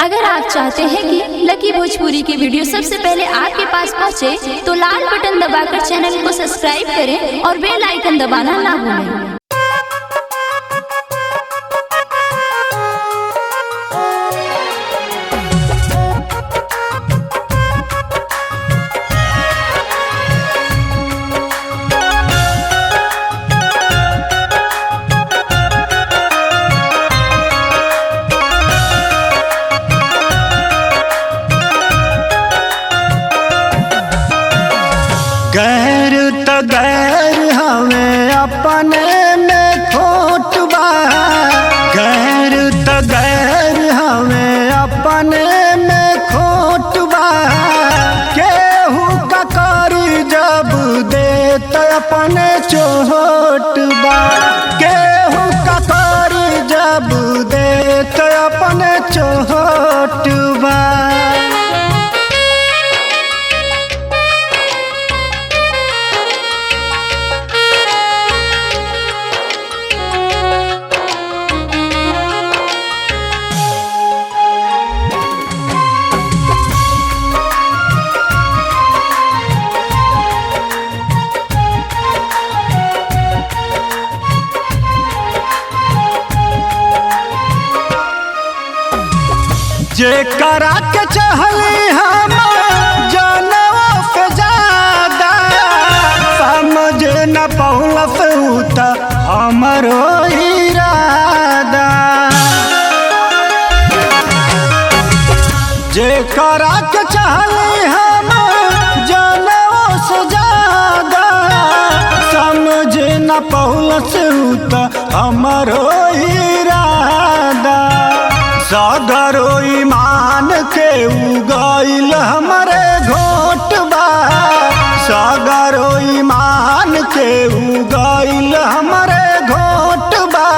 अगर आप चाहते हैं कि लकी भोजपुरी की वीडियो सबसे पहले आपके पास पहुंचे, तो लाल बटन दबाकर चैनल को सब्सक्राइब करें और बेल आइकन दबाना ना भूलें। गैर त गैर हमें अपने में खोट बा, गैर त गैर हमें अपने में खोट बा। केहू का करी जब दे त अपने चोट बा, केहू का करी जब दे त अपने चोट बा। जे करा के चहली हम जानवा पे ज्यादा, समझ न पौलस उता हमरो इरादा। जे करा के चहली हम जानवा से ज्यादा, समझ न पौलस उता हमरो इरादा। सदरो ईमान के उगइल हमरे घोट बा, सदरो ईमान के उगइल हमरे घोट बा।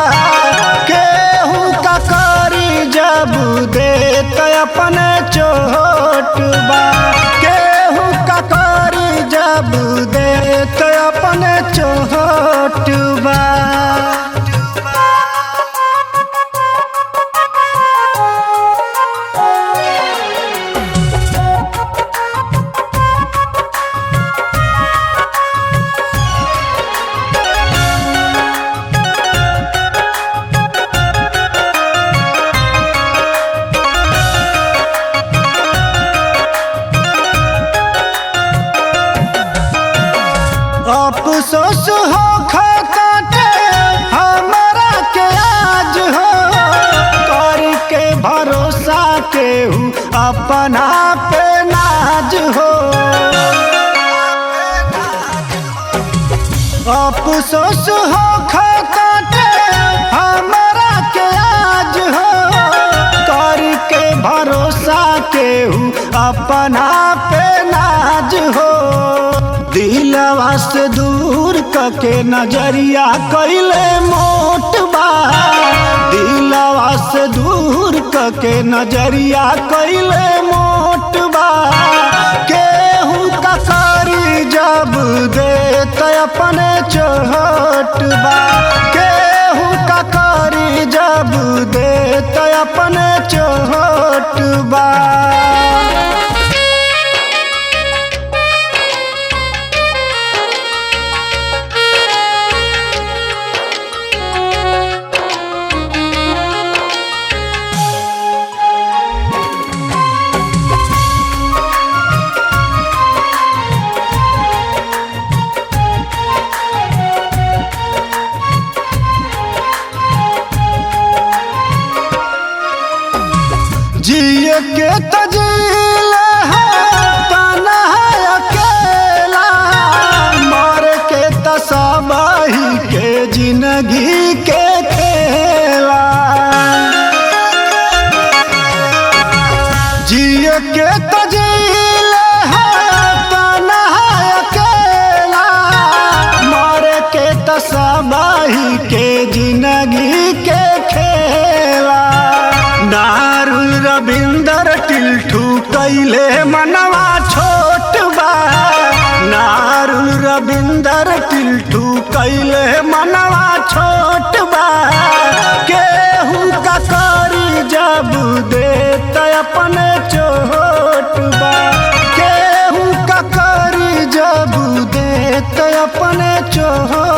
केहू का करी जब दे त अपने चोट बा, केहू का करी जब दे त अपने चोट बा। अफसोस हो खाते हमारा के आज हो, करके भरोसा केहू अपना पे नाज हो। अफसोस हो खाते हमारा के आज हो, करके भरोसा केहू अपना पे नाज हो। दिलवा से दूर कके नजरिया कैले मोट बा, दिलवा से दूर कके नजरिया कैले मोट बा। केहू का करी जब दे त अपने चोट बा, केहू का करी जब दे त अपने चोट बा। जिए के तजील है तन्हा अकेला, मर के तसबाही के जिंदगी के खेला। जिए के तजील है तन्हा अकेला, मर के तसबाही के जिंदगी के खेला। नारुल रविंदर टिल्ठू कैले मनवा छोट बा, नारुल रविंदर टिल्ठू कैले मनवा छोट बा। केहू का करी जब दे त अपने चोट बा केहू का करी जब देत अपने चोट